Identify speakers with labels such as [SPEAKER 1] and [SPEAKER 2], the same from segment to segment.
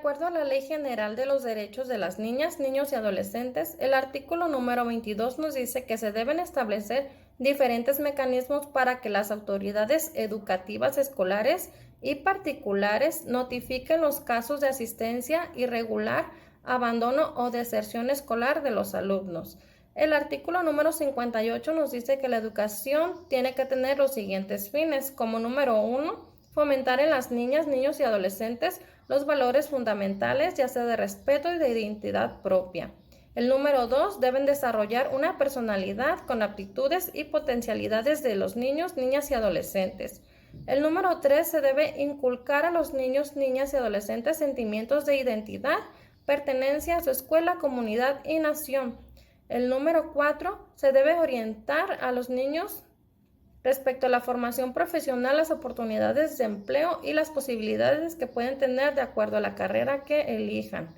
[SPEAKER 1] acuerdo a la Ley General de los Derechos de las Niñas, Niños y Adolescentes, el artículo número 22 nos dice que se deben establecer diferentes mecanismos para que las autoridades educativas escolares y particulares notifiquen los casos de asistencia irregular, abandono o deserción escolar de los alumnos. El artículo número 58 nos dice que la educación tiene que tener los siguientes fines, como número 1, fomentar en las niñas, niños y adolescentes los valores fundamentales, ya sea de respeto y de identidad propia. El número 2, deben desarrollar una personalidad con aptitudes y potencialidades de los niños, niñas y adolescentes. El número 3, se debe inculcar a los niños, niñas y adolescentes sentimientos de identidad, pertenencia a su escuela, comunidad y nación. El número 4, se debe orientar a los niños respecto a la formación profesional, las oportunidades de empleo y las posibilidades que pueden tener de acuerdo a la carrera que elijan.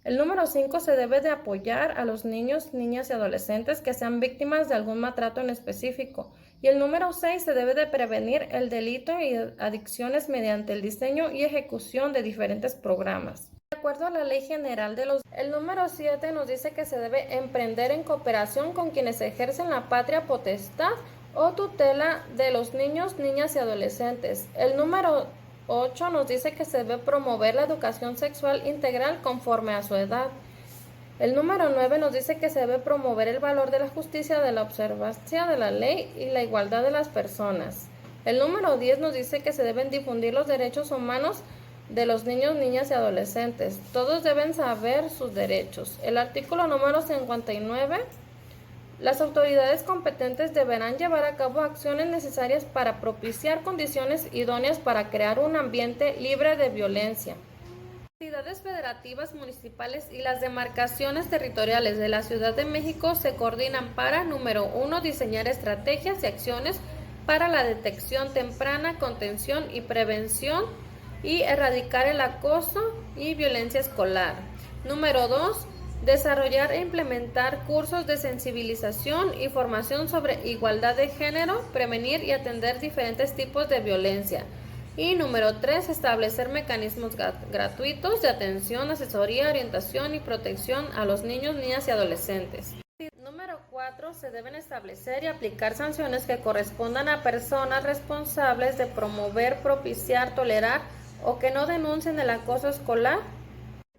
[SPEAKER 1] El número 5, se debe de apoyar a los niños, niñas y adolescentes que sean víctimas de algún maltrato en específico. Y el número 6, se debe de prevenir el delito y adicciones mediante el diseño y ejecución de diferentes programas. De acuerdo a la Ley General de los... El número 7 nos dice que se debe emprender en cooperación con quienes ejercen la patria potestad o tutela de los niños, niñas y adolescentes. El número 8 nos dice que se debe promover la educación sexual integral conforme a su edad. El número 9 nos dice que se debe promover el valor de la justicia, de la observancia de la ley y la igualdad de las personas. El número 10 nos dice que se deben difundir los derechos humanos de los niños, niñas y adolescentes. Todos deben saber sus derechos. El artículo número 59, las autoridades competentes deberán llevar a cabo acciones necesarias para propiciar condiciones idóneas para crear un ambiente libre de violencia. Las entidades federativas municipales y las demarcaciones territoriales de la Ciudad de México se coordinan para, número 1, diseñar estrategias y acciones para la detección temprana, contención y prevención y erradicar el acoso y violencia escolar. Número 2, desarrollar e implementar cursos de sensibilización y formación sobre igualdad de género, prevenir y atender diferentes tipos de violencia. Y número 3, establecer mecanismos gratuitos de atención, asesoría, orientación y protección a los niños, niñas y adolescentes. Número 4, se deben establecer y aplicar sanciones que correspondan a personas responsables de promover, propiciar, tolerar o que no denuncien el acoso escolar.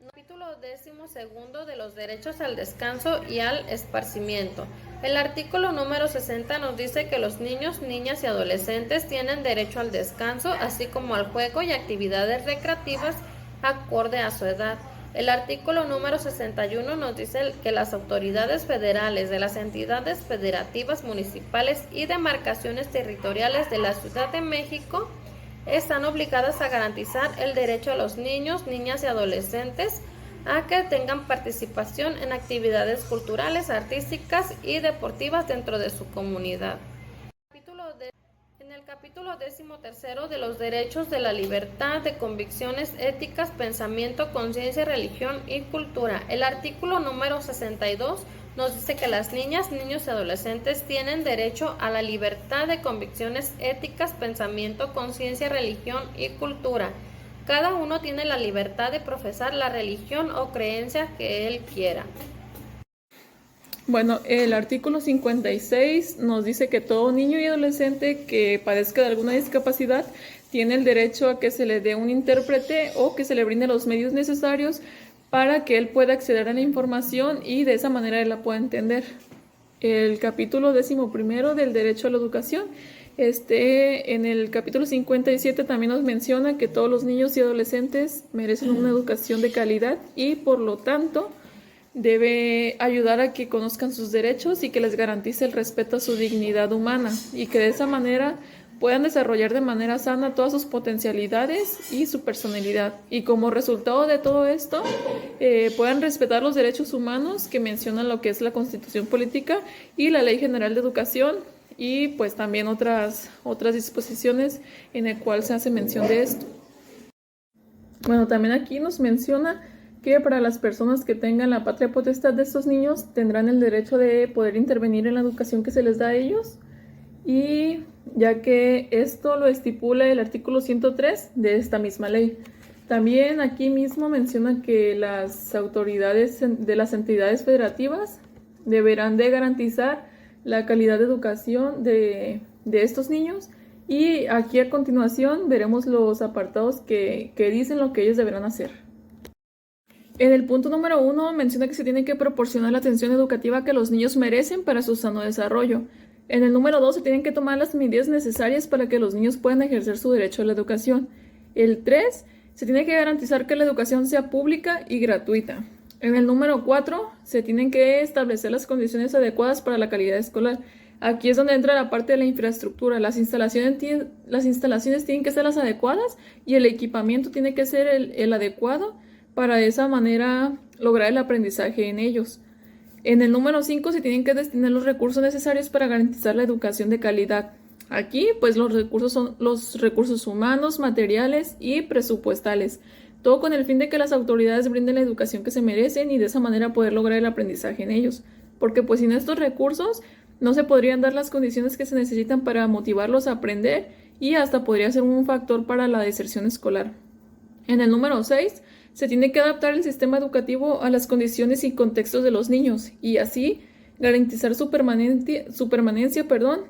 [SPEAKER 1] Capítulo 12 de los derechos al descanso y al esparcimiento. El artículo número 60 nos dice que los niños, niñas y adolescentes tienen derecho al descanso, así como al juego y actividades recreativas acorde a su edad. El artículo número 61 nos dice que las autoridades federales de las entidades federativas municipales y demarcaciones territoriales de la Ciudad de México están obligadas a garantizar el derecho a los niños, niñas y adolescentes a que tengan participación en actividades culturales, artísticas y deportivas dentro de su comunidad. En el capítulo 13 de los derechos de la libertad de convicciones éticas, pensamiento, conciencia, religión y cultura, el artículo número 62 nos dice que las niñas, niños y adolescentes tienen derecho a la libertad de convicciones éticas, pensamiento, conciencia, religión y cultura. Cada uno tiene la libertad de profesar la religión o creencia que él quiera.
[SPEAKER 2] Bueno, el artículo 56 nos dice que todo niño y adolescente que padezca de alguna discapacidad tiene el derecho a que se le dé un intérprete o que se le brinde los medios necesarios para que él pueda acceder a la información y de esa manera él la pueda entender. El capítulo 11 del derecho a la educación, en el capítulo 57 también nos menciona que todos los niños y adolescentes merecen una educación de calidad y por lo tanto debe ayudar a que conozcan sus derechos y que les garantice el respeto a su dignidad humana y que de esa manera puedan desarrollar de manera sana todas sus potencialidades y su personalidad. Y como resultado de todo esto, puedan respetar los derechos humanos que mencionan lo que es la Constitución Política y la Ley General de Educación y pues también otras disposiciones en el cual se hace mención de esto. Bueno, también aquí nos menciona que para las personas que tengan la patria potestad de estos niños tendrán el derecho de poder intervenir en la educación que se les da a ellos y ya que esto lo estipula el artículo 103 de esta misma ley. También aquí mismo menciona que las autoridades de las entidades federativas deberán de garantizar la calidad de educación de estos niños, y aquí a continuación veremos los apartados que dicen lo que ellos deberán hacer. En el punto número 1 menciona que se tiene que proporcionar la atención educativa que los niños merecen para su sano desarrollo. En el número 2 se tienen que tomar las medidas necesarias para que los niños puedan ejercer su derecho a la educación. El 3 se tiene que garantizar que la educación sea pública y gratuita. En el número 4 se tienen que establecer las condiciones adecuadas para la calidad escolar. Aquí es donde entra la parte de la infraestructura. Las instalaciones tienen que ser las adecuadas y el equipamiento tiene que ser el adecuado para de esa manera lograr el aprendizaje en ellos. En el número 5 se tienen que destinar los recursos necesarios para garantizar la educación de calidad. Aquí, pues los recursos son los recursos humanos, materiales y presupuestales. Todo con el fin de que las autoridades brinden la educación que se merecen y de esa manera poder lograr el aprendizaje en ellos. Porque pues sin estos recursos no se podrían dar las condiciones que se necesitan para motivarlos a aprender y hasta podría ser un factor para la deserción escolar. En el número 6 se tiene que adaptar el sistema educativo a las condiciones y contextos de los niños y así garantizar su permanencia,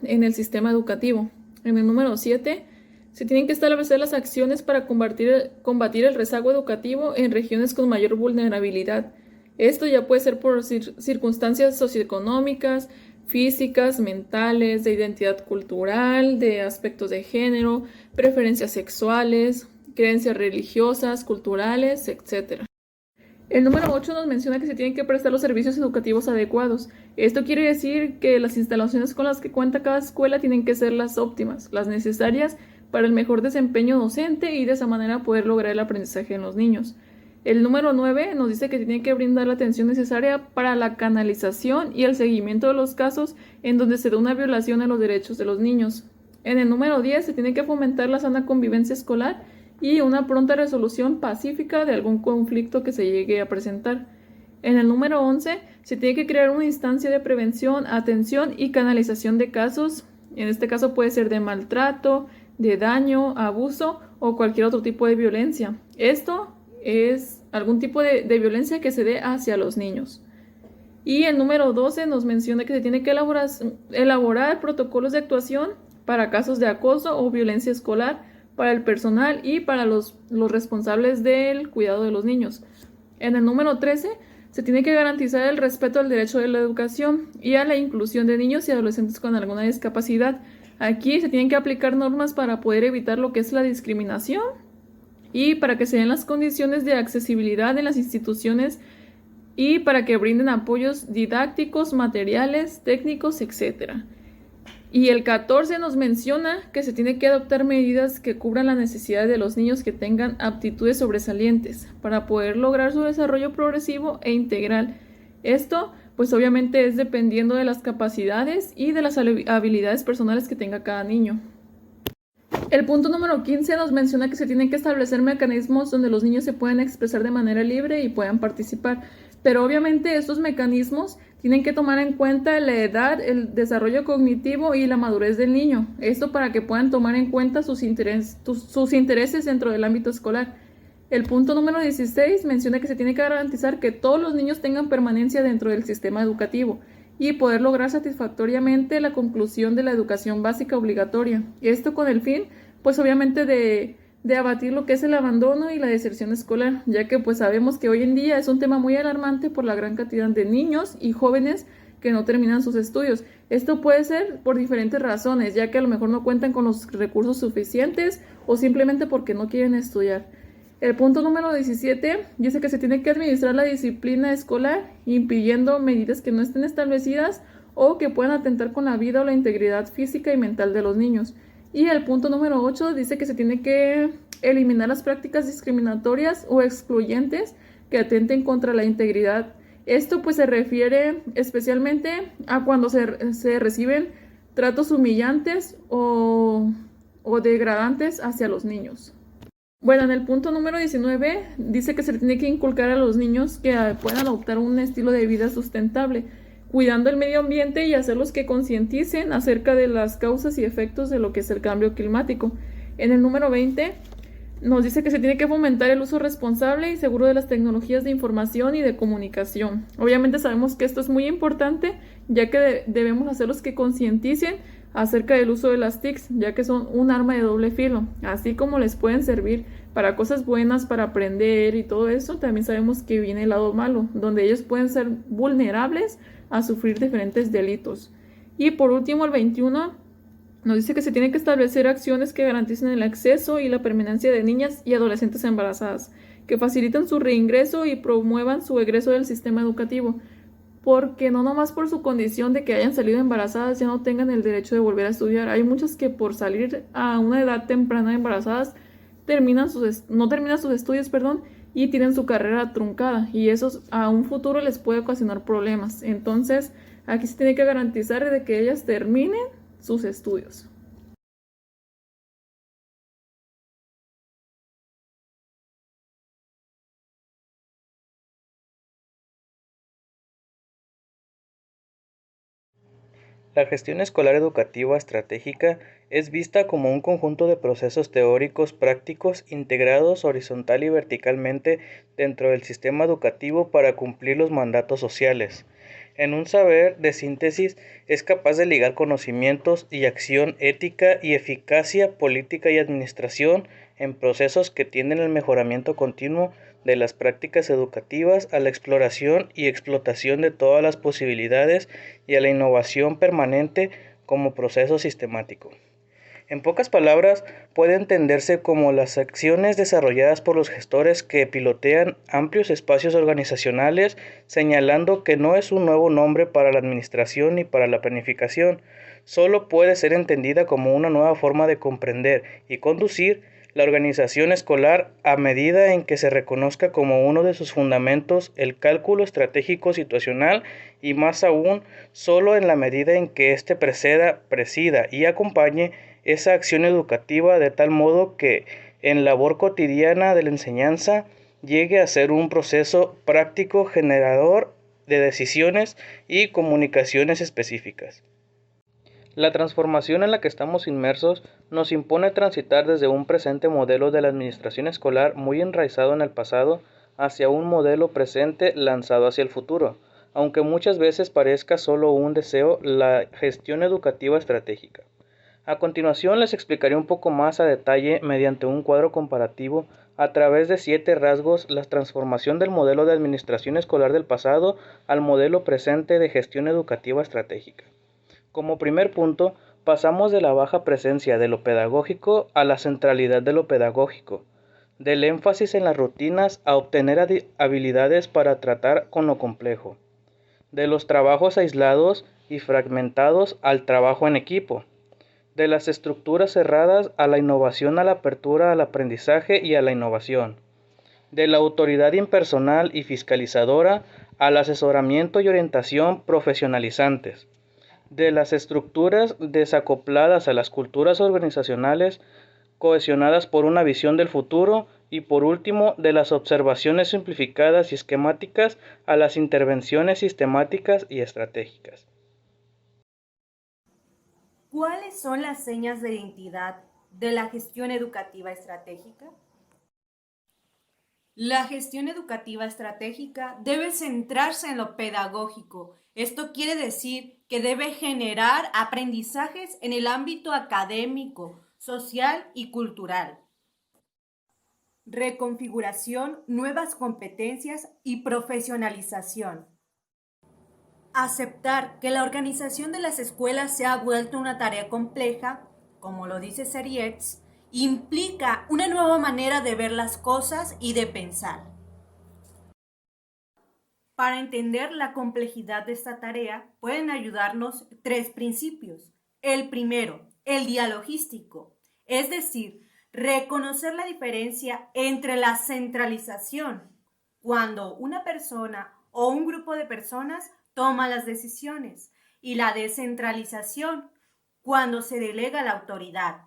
[SPEAKER 2] en el sistema educativo. En el número 7 se tienen que establecer las acciones para combatir el rezago educativo en regiones con mayor vulnerabilidad. Esto ya puede ser por circunstancias socioeconómicas, físicas, mentales, de identidad cultural, de aspectos de género, preferencias sexuales, creencias religiosas, culturales, etc. El número 8 nos menciona que se tienen que prestar los servicios educativos adecuados. Esto quiere decir que las instalaciones con las que cuenta cada escuela tienen que ser las óptimas, las necesarias para el mejor desempeño docente y de esa manera poder lograr el aprendizaje en los niños. El número 9 nos dice que tiene que brindar la atención necesaria para la canalización y el seguimiento de los casos en donde se da una violación a los derechos de los niños. En el número 10 se tiene que fomentar la sana convivencia escolar y una pronta resolución pacífica de algún conflicto que se llegue a presentar. En el número 11 se tiene que crear una instancia de prevención, atención y canalización de casos. En este caso puede ser de maltrato, de daño, abuso o cualquier otro tipo de violencia. Esto es algún tipo de violencia que se dé hacia los niños. Y el número 12 nos menciona que se tiene que elaborar protocolos de actuación para casos de acoso o violencia escolar para el personal y para los responsables del cuidado de los niños. En el número 13 se tiene que garantizar el respeto al derecho de la educación y a la inclusión de niños y adolescentes con alguna discapacidad. Aquí se tienen que aplicar normas para poder evitar lo que es la discriminación y para que se den las condiciones de accesibilidad en las instituciones y para que brinden apoyos didácticos, materiales, técnicos, etc. Y el 14 nos menciona que se tiene que adoptar medidas que cubran las necesidades de los niños que tengan aptitudes sobresalientes para poder lograr su desarrollo progresivo e integral. Esto, pues obviamente es dependiendo de las capacidades y de las habilidades personales que tenga cada niño. El punto número 15 nos menciona que se tienen que establecer mecanismos donde los niños se puedan expresar de manera libre y puedan participar. Pero obviamente estos mecanismos tienen que tomar en cuenta la edad, el desarrollo cognitivo y la madurez del niño. Esto para que puedan tomar en cuenta sus intereses dentro del ámbito escolar. El punto número 16 menciona que se tiene que garantizar que todos los niños tengan permanencia dentro del sistema educativo y poder lograr satisfactoriamente la conclusión de la educación básica obligatoria. Esto con el fin, pues obviamente de abatir lo que es el abandono y la deserción escolar, ya que pues sabemos que hoy en día es un tema muy alarmante por la gran cantidad de niños y jóvenes que no terminan sus estudios. Esto puede ser por diferentes razones, ya que a lo mejor no cuentan con los recursos suficientes o simplemente porque no quieren estudiar. El punto número 17 dice que se tiene que administrar la disciplina escolar, impidiendo medidas que no estén establecidas o que puedan atentar con la vida o la integridad física y mental de los niños. Y el punto número 8 dice que se tiene que eliminar las prácticas discriminatorias o excluyentes que atenten contra la integridad. Esto pues se refiere especialmente a cuando se reciben tratos humillantes o degradantes hacia los niños. Bueno, en el punto número 19 dice que se tiene que inculcar a los niños que puedan adoptar un estilo de vida sustentable, cuidando el medio ambiente y hacerlos que concienticen acerca de las causas y efectos de lo que es el cambio climático. En el número 20 Nos dice que se tiene que fomentar el uso responsable y seguro de las tecnologías de información y de comunicación. Obviamente sabemos que esto es muy importante, ya que debemos hacerlos que concienticen acerca del uso de las TICs, ya que son un arma de doble filo. Así como les pueden servir para cosas buenas, para aprender y todo eso, también sabemos que viene el lado malo, donde ellos pueden ser vulnerables a sufrir diferentes delitos. Y por último, el 21 nos dice que se tienen que establecer acciones que garanticen el acceso y la permanencia de niñas y adolescentes embarazadas, que faciliten su reingreso y promuevan su egreso del sistema educativo, porque no nomás por su condición de que hayan salido embarazadas ya no tengan el derecho de volver a estudiar. Hay muchas que por salir a una edad temprana embarazadas no terminan sus estudios, y tienen su carrera truncada, y eso a un futuro les puede ocasionar problemas. Entonces, aquí se tiene que garantizar de que ellas terminen sus estudios.
[SPEAKER 3] La gestión escolar educativa estratégica es vista como un conjunto de procesos teóricos prácticos integrados horizontal y verticalmente dentro del sistema educativo para cumplir los mandatos sociales. En un saber de síntesis es capaz de ligar conocimientos y acción ética y eficacia política y administración en procesos que tienden al mejoramiento continuo de las prácticas educativas, a la exploración y explotación de todas las posibilidades y a la innovación permanente como proceso sistemático. En pocas palabras, puede entenderse como las acciones desarrolladas por los gestores que pilotean amplios espacios organizacionales, señalando que no es un nuevo nombre para la administración ni para la planificación, solo puede ser entendida como una nueva forma de comprender y conducir la organización escolar a medida en que se reconozca como uno de sus fundamentos el cálculo estratégico situacional y más aún solo en la medida en que éste presida y acompañe esa acción educativa de tal modo que en labor cotidiana de la enseñanza llegue a ser un proceso práctico generador de decisiones y comunicaciones específicas. La transformación en la que estamos inmersos nos impone transitar desde un presente modelo de la administración escolar muy enraizado en el pasado hacia un modelo presente lanzado hacia el futuro, aunque muchas veces parezca solo un deseo, la gestión educativa estratégica. A continuación les explicaré un poco más a detalle mediante un cuadro comparativo a través de 7 rasgos la transformación del modelo de administración escolar del pasado al modelo presente de gestión educativa estratégica. Como primer punto, pasamos de la baja presencia de lo pedagógico a la centralidad de lo pedagógico, del énfasis en las rutinas a obtener habilidades para tratar con lo complejo, de los trabajos aislados y fragmentados al trabajo en equipo, de las estructuras cerradas a la innovación, a la apertura al aprendizaje y a la innovación, de la autoridad impersonal y fiscalizadora al asesoramiento y orientación profesionalizantes, de las estructuras desacopladas a las culturas organizacionales cohesionadas por una visión del futuro y por último de las observaciones simplificadas y esquemáticas a las intervenciones sistemáticas y estratégicas.
[SPEAKER 4] ¿Cuáles son las señas de identidad de la gestión educativa estratégica? La gestión educativa estratégica debe centrarse en lo pedagógico. Esto quiere decir que debe generar aprendizajes en el ámbito académico, social y cultural. Reconfiguración, nuevas competencias y profesionalización. Aceptar que la organización de las escuelas se ha vuelto una tarea compleja, como lo dice Serriets, implica una nueva manera de ver las cosas y de pensar. Para entender la complejidad de esta tarea, pueden ayudarnos 3 principios. El primero, el dialogístico, es decir, reconocer la diferencia entre la centralización, cuando una persona o un grupo de personas toma las decisiones, y la descentralización, cuando se delega la autoridad.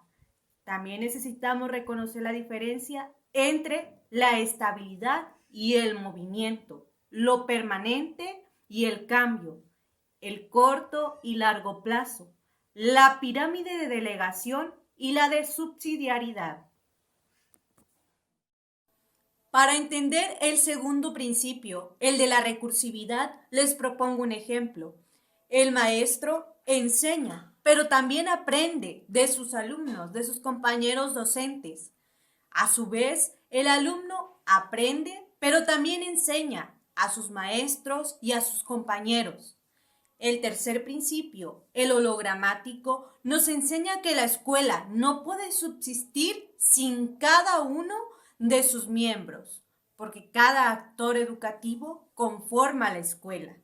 [SPEAKER 4] También necesitamos reconocer la diferencia entre la estabilidad y el movimiento, lo permanente y el cambio, el corto y largo plazo, la pirámide de delegación y la de subsidiariedad. Para entender el segundo principio, el de la recursividad, les propongo un ejemplo. El maestro enseña, pero también aprende de sus alumnos, de sus compañeros docentes. A su vez, el alumno aprende, pero también enseña a sus maestros y a sus compañeros. El tercer principio, el hologramático, nos enseña que la escuela no puede subsistir sin cada uno de sus miembros, porque cada actor educativo conforma la escuela.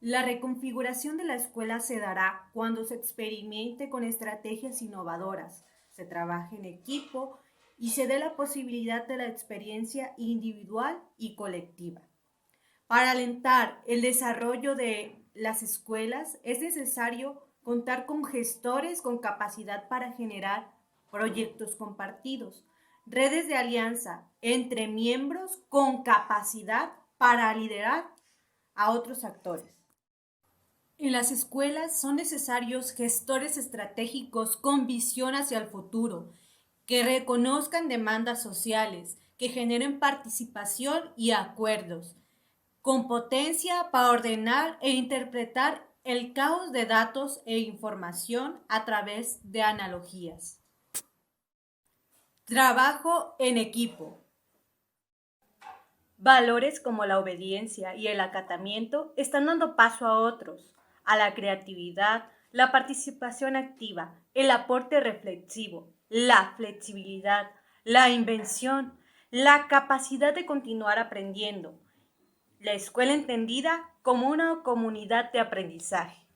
[SPEAKER 4] La reconfiguración de la escuela se dará cuando se experimente con estrategias innovadoras, se trabaje en equipo y se dé la posibilidad de la experiencia individual y colectiva. Para alentar el desarrollo de las escuelas es necesario contar con gestores con capacidad para generar proyectos compartidos, redes de alianza entre miembros con capacidad para liderar a otros actores. En las escuelas son necesarios gestores estratégicos con visión hacia el futuro, que reconozcan demandas sociales, que generen participación y acuerdos, con potencia para ordenar e interpretar el caos de datos e información a través de analogías. Trabajo en equipo. Valores como la obediencia y el acatamiento están dando paso a otros, a la creatividad, la participación activa, el aporte reflexivo, la flexibilidad, la invención, la capacidad de continuar aprendiendo. La escuela entendida como una comunidad de aprendizaje.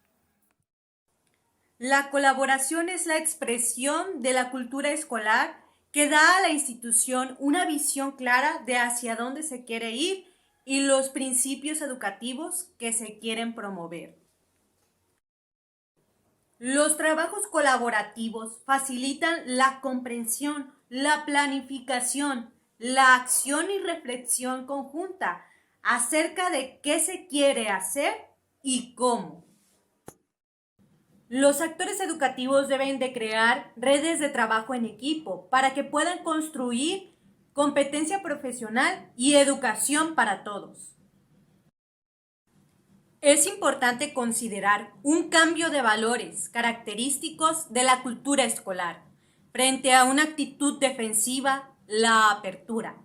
[SPEAKER 4] La colaboración es la expresión de la cultura escolar que da a la institución una visión clara de hacia dónde se quiere ir y los principios educativos que se quieren promover. Los trabajos colaborativos facilitan la comprensión, la planificación, la acción y reflexión conjunta acerca de qué se quiere hacer y cómo. Los actores educativos deben de crear redes de trabajo en equipo para que puedan construir competencia profesional y educación para todos. Es importante considerar un cambio de valores característicos de la cultura escolar. Frente a una actitud defensiva, la apertura.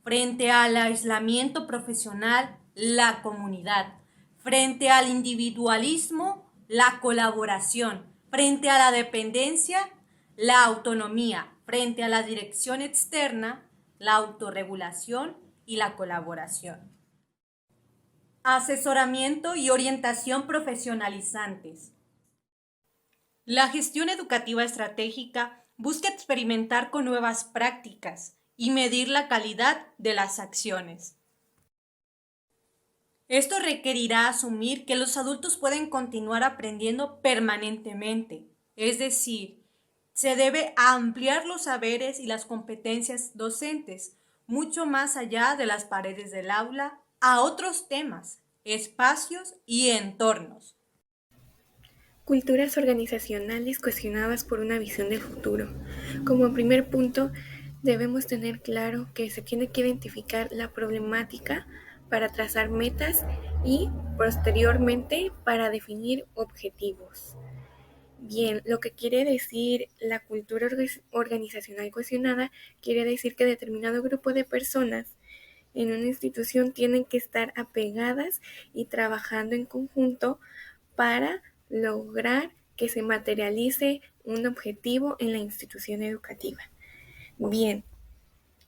[SPEAKER 4] Frente al aislamiento profesional, la comunidad. Frente al individualismo, la colaboración. Frente a la dependencia, la autonomía. Frente a la dirección externa, la autorregulación y la colaboración. Asesoramiento y orientación profesionalizantes. La gestión educativa estratégica busca experimentar con nuevas prácticas y medir la calidad de las acciones. Esto requerirá asumir que los adultos pueden continuar aprendiendo permanentemente, es decir, se debe ampliar los saberes y las competencias docentes, mucho más allá de las paredes del aula, a otros temas, espacios y entornos.
[SPEAKER 5] Culturas organizacionales cuestionadas por una visión del futuro. Como primer punto, debemos tener claro que se tiene que identificar la problemática para trazar metas y posteriormente para definir objetivos. Bien, lo que quiere decir la cultura organizacional cuestionada quiere decir que determinado grupo de personas en una institución tienen que estar apegadas y trabajando en conjunto para lograr que se materialice un objetivo en la institución educativa. Bien,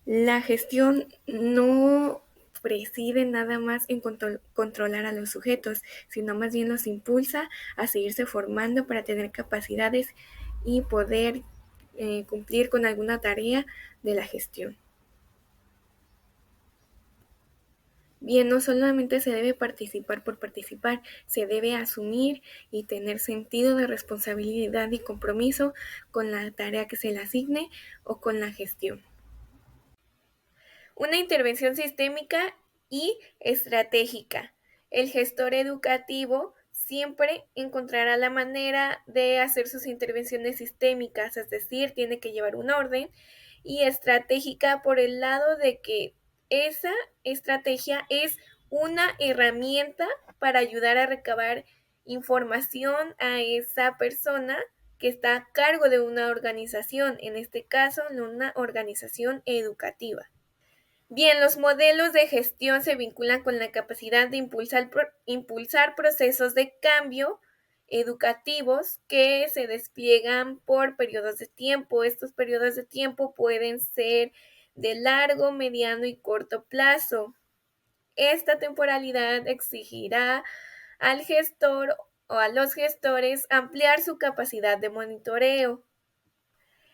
[SPEAKER 5] la gestión no preside nada más en controlar a los sujetos, sino más bien los impulsa a seguirse formando para tener capacidades y poder cumplir con alguna tarea de la gestión. Bien, no solamente se debe participar por participar, se debe asumir y tener sentido de responsabilidad y compromiso con la tarea que se le asigne o con la gestión. Una intervención sistémica y estratégica. El gestor educativo siempre encontrará la manera de hacer sus intervenciones sistémicas, es decir, tiene que llevar un orden, y estratégica por el lado de que esa estrategia es una herramienta para ayudar a recabar información a esa persona que está a cargo de una organización, en este caso, una organización educativa. Bien, los modelos de gestión se vinculan con la capacidad de impulsar procesos de cambio educativos que se despliegan por periodos de tiempo. Estos periodos de tiempo pueden ser de largo, mediano y corto plazo. Esta temporalidad exigirá al gestor o a los gestores ampliar su capacidad de monitoreo,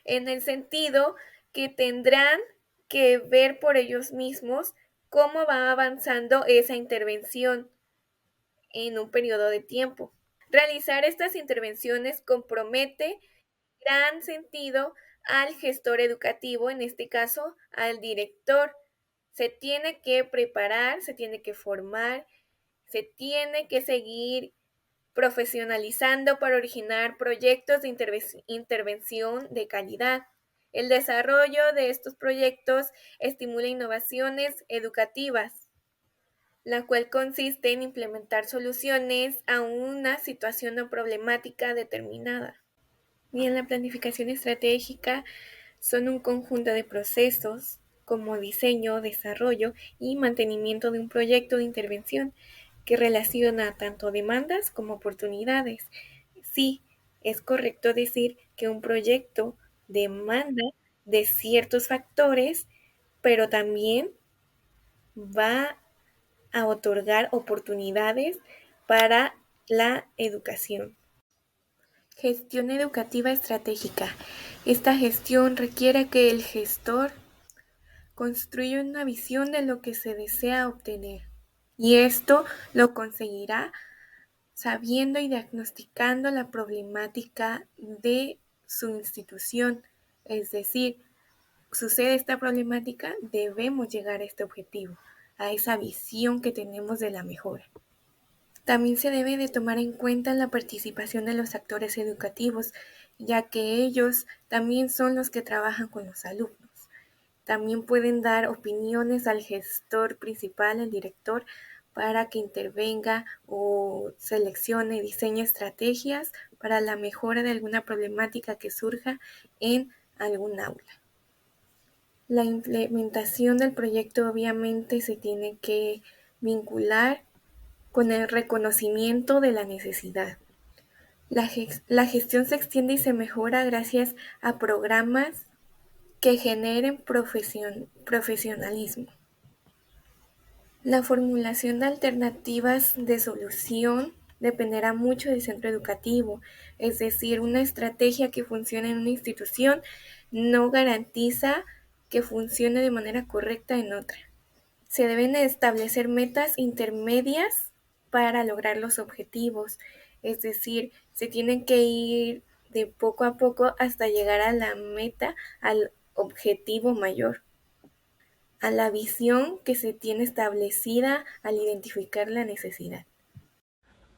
[SPEAKER 5] en el sentido que tendrán que ver por ellos mismos cómo va avanzando esa intervención en un periodo de tiempo. Realizar estas intervenciones compromete gran sentido al gestor educativo, en este caso al director. Se tiene que preparar, se tiene que formar, se tiene que seguir profesionalizando para originar proyectos de intervención de calidad. El desarrollo de estos proyectos estimula innovaciones educativas, la cual consiste en implementar soluciones a una situación o problemática determinada. Bien, la planificación estratégica son un conjunto de procesos como diseño, desarrollo y mantenimiento de un proyecto de intervención que relaciona tanto demandas como oportunidades. Sí, es correcto decir que un proyecto demanda de ciertos factores, pero también va a otorgar oportunidades para la educación. Gestión educativa estratégica. Esta gestión requiere que el gestor construya una visión de lo que se desea obtener, y esto lo conseguirá sabiendo y diagnosticando la problemática de su institución. Es decir, sucede esta problemática, debemos llegar a este objetivo, a esa visión que tenemos de la mejora. También se debe de tomar en cuenta la participación de los actores educativos, ya que ellos también son los que trabajan con los alumnos. También pueden dar opiniones al gestor principal, al director, para que intervenga o seleccione y diseñe estrategias para la mejora de alguna problemática que surja en algún aula. La implementación del proyecto obviamente se tiene que vincular con el reconocimiento de la necesidad. La gestión se extiende y se mejora gracias a programas que generen profesionalismo. La formulación de alternativas de solución dependerá mucho del centro educativo, es decir, una estrategia que funcione en una institución no garantiza que funcione de manera correcta en otra. Se deben establecer metas intermedias para lograr los objetivos, es decir, se tienen que ir de poco a poco hasta llegar a la meta, al objetivo mayor, a la visión que se tiene establecida al identificar la necesidad.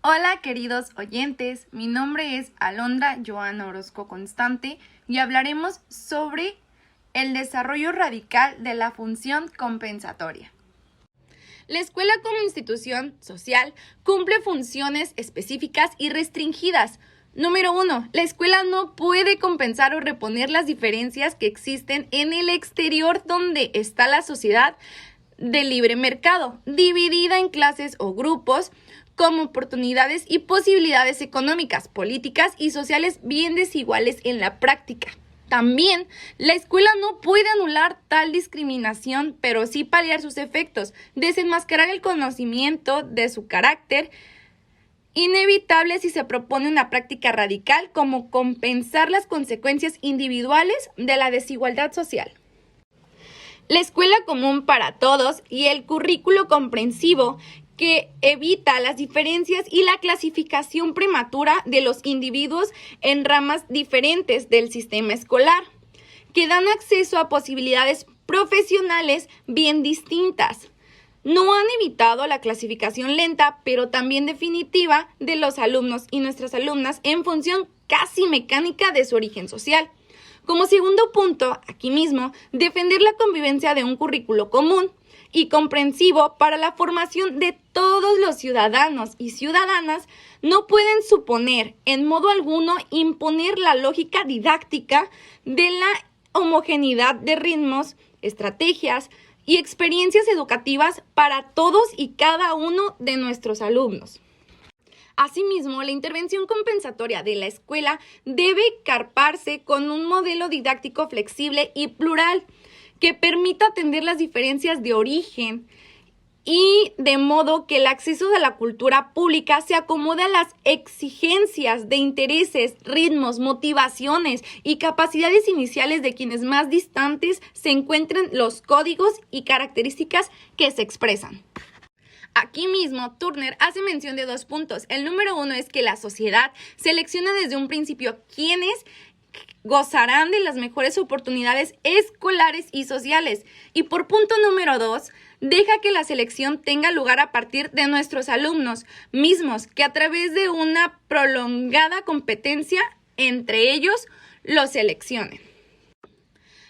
[SPEAKER 6] Hola queridos oyentes, mi nombre es Alondra Joana Orozco Constante y hablaremos sobre el desarrollo radical de la función compensatoria. La escuela como institución social cumple funciones específicas y restringidas. Número 1. La escuela no puede compensar o reponer las diferencias que existen en el exterior donde está la sociedad de libre mercado, dividida en clases o grupos, como oportunidades y posibilidades económicas, políticas y sociales bien desiguales en la práctica. También, la escuela no puede anular tal discriminación, pero sí paliar sus efectos, desenmascarar el conocimiento de su carácter inevitable si se propone una práctica radical como compensar las consecuencias individuales de la desigualdad social. La escuela común para todos y el currículo comprensivo que evita las diferencias y la clasificación prematura de los individuos en ramas diferentes del sistema escolar, que dan acceso a posibilidades profesionales bien distintas. no han evitado la clasificación lenta, pero también definitiva de los alumnos y nuestras alumnas en función casi mecánica de su origen social. Como segundo punto, aquí mismo, defender la convivencia de un currículo común y comprensivo para la formación de todos los ciudadanos y ciudadanas. No pueden suponer en modo alguno imponer la lógica didáctica de la homogeneidad de ritmos, estrategias y experiencias educativas para todos y cada uno de nuestros alumnos. Asimismo, la intervención compensatoria de la escuela debe carparse con un modelo didáctico flexible y plural que permita atender las diferencias de origen y de modo que el acceso a la cultura pública se acomode a las exigencias de intereses, ritmos, motivaciones y capacidades iniciales de quienes más distantes se encuentren los códigos y características que se expresan. Aquí mismo, Turner hace mención de 2 puntos. El número 1 es que la sociedad selecciona desde un principio quienes gozarán de las mejores oportunidades escolares y sociales. Y por punto número 2, deja que la selección tenga lugar a partir de nuestros alumnos mismos, que a través de una prolongada competencia entre ellos los seleccionen.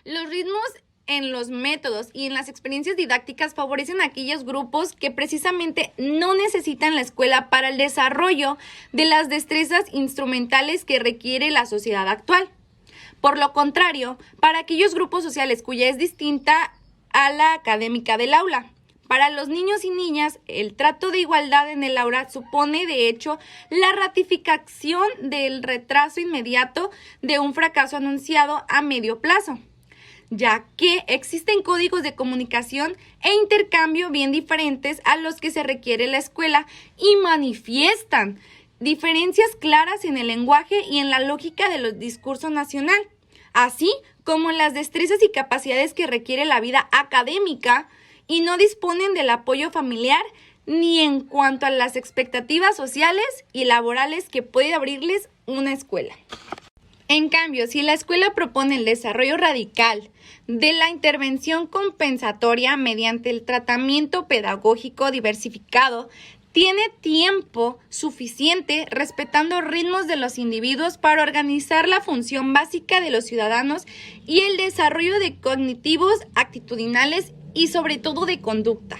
[SPEAKER 6] Los ritmos en los métodos y en las experiencias didácticas favorecen a aquellos grupos que precisamente no necesitan la escuela para el desarrollo de las destrezas instrumentales que requiere la sociedad actual. Por lo contrario, para aquellos grupos sociales cuya es distinta a la académica del aula. Para los niños y niñas, el trato de igualdad en el aula supone, de hecho, la ratificación del retraso inmediato de un fracaso anunciado a medio plazo, ya que existen códigos de comunicación e intercambio bien diferentes a los que se requiere la escuela y manifiestan diferencias claras en el lenguaje y en la lógica del discurso nacional, así como en las destrezas y capacidades que requiere la vida académica y no disponen del apoyo familiar ni en cuanto a las expectativas sociales y laborales que puede abrirles una escuela. En cambio, si la escuela propone el desarrollo radical de la intervención compensatoria mediante el tratamiento pedagógico diversificado, tiene tiempo suficiente respetando ritmos de los individuos para organizar la función básica de los ciudadanos y el desarrollo de cognitivos, actitudinales y sobre todo de conducta.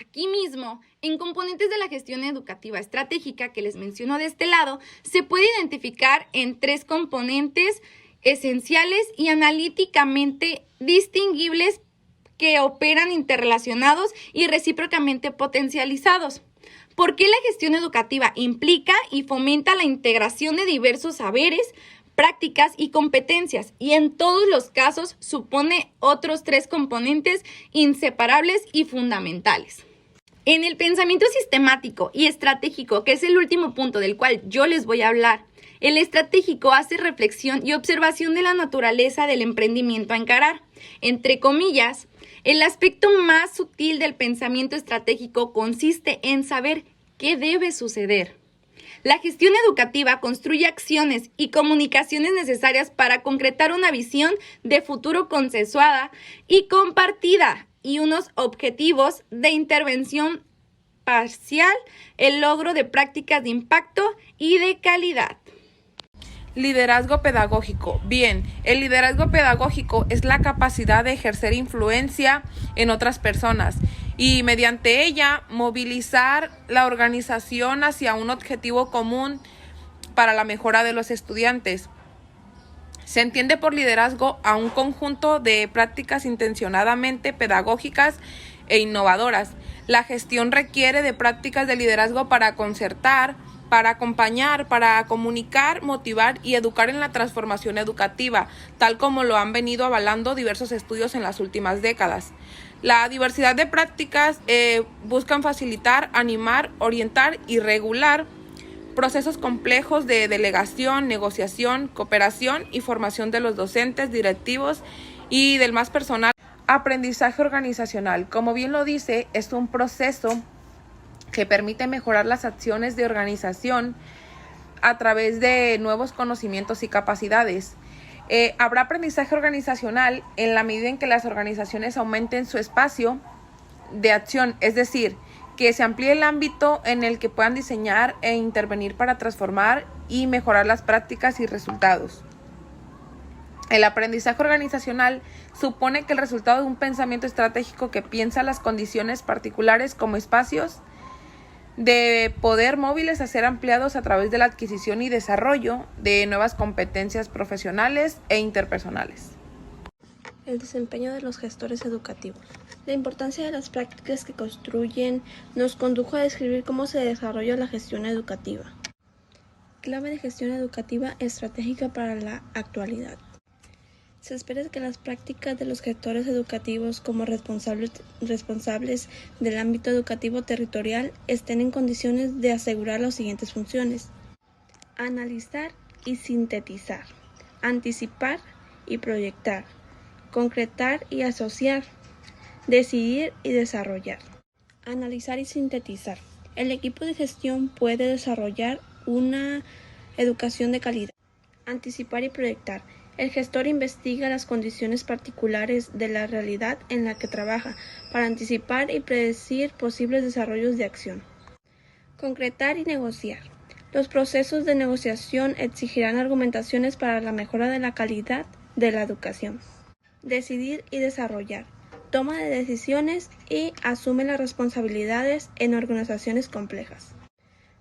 [SPEAKER 6] Aquí mismo, en componentes de la gestión educativa estratégica que les menciono de este lado, se puede identificar en 3 componentes esenciales y analíticamente distinguibles que operan interrelacionados y recíprocamente potencializados. ¿Por qué la gestión educativa implica y fomenta la integración de diversos saberes, prácticas y competencias? Y en todos los casos supone otros 3 componentes inseparables y fundamentales. En el pensamiento sistemático y estratégico, que es el último punto del cual yo les voy a hablar, el estratégico hace reflexión y observación de la naturaleza del emprendimiento a encarar. Entre comillas, el aspecto más sutil del pensamiento estratégico consiste en saber qué debe suceder. La gestión educativa construye acciones y comunicaciones necesarias para concretar una visión de futuro consensuada y compartida y unos objetivos de intervención parcial, el logro de prácticas de impacto y de calidad.
[SPEAKER 7] Liderazgo pedagógico. Bien, el liderazgo pedagógico es la capacidad de ejercer influencia en otras personas y mediante ella movilizar la organización hacia un objetivo común para la mejora de los estudiantes. Se entiende por liderazgo a un conjunto de prácticas intencionadamente pedagógicas e innovadoras. La gestión requiere de prácticas de liderazgo para concertar, para acompañar, para comunicar, motivar y educar en la transformación educativa, tal como lo han venido avalando diversos estudios en las últimas décadas. La diversidad de prácticas buscan facilitar, animar, orientar y regular procesos complejos de delegación, negociación, cooperación y formación de los docentes, directivos y del más personal. Aprendizaje organizacional, como bien lo dice, es un proceso que permite mejorar las acciones de organización a través de nuevos conocimientos y capacidades. Habrá aprendizaje organizacional en la medida en que las organizaciones aumenten su espacio, de acción, es decir, que se amplíe el ámbito en el que puedan diseñar e intervenir para transformar y mejorar las prácticas y resultados. El aprendizaje organizacional supone que el resultado de un pensamiento estratégico que piensa las condiciones particulares como espacios de poder móviles a ser ampliados a través de la adquisición y desarrollo de nuevas competencias profesionales e interpersonales.
[SPEAKER 8] El desempeño de los gestores educativos. La importancia de las prácticas que construyen nos condujo a describir cómo se desarrolla la gestión educativa. Clave de gestión educativa estratégica para la actualidad. Se espera que las prácticas de los gestores educativos como responsables del ámbito educativo territorial estén en condiciones de asegurar las siguientes funciones: analizar y sintetizar, anticipar y proyectar, concretar y asociar, decidir y desarrollar. Analizar y sintetizar. El equipo de gestión puede desarrollar una educación de calidad. Anticipar y proyectar. El gestor investiga las condiciones particulares de la realidad en la que trabaja para anticipar y predecir posibles desarrollos de acción. Concretar y negociar. Los procesos de negociación exigirán argumentaciones para la mejora de la calidad de la educación. Decidir y desarrollar. Toma de decisiones y asume las responsabilidades en organizaciones complejas.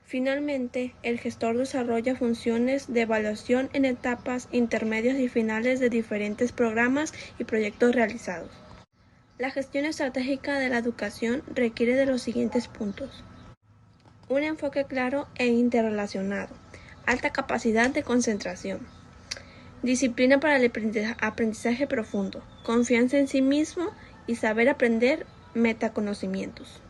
[SPEAKER 8] Finalmente, el gestor desarrolla funciones de evaluación en etapas intermedias y finales de diferentes programas y proyectos realizados. La gestión estratégica de la educación requiere de los siguientes puntos: un enfoque claro e interrelacionado, alta capacidad de concentración, disciplina para el aprendizaje profundo, confianza en sí mismo y saber aprender metaconocimientos.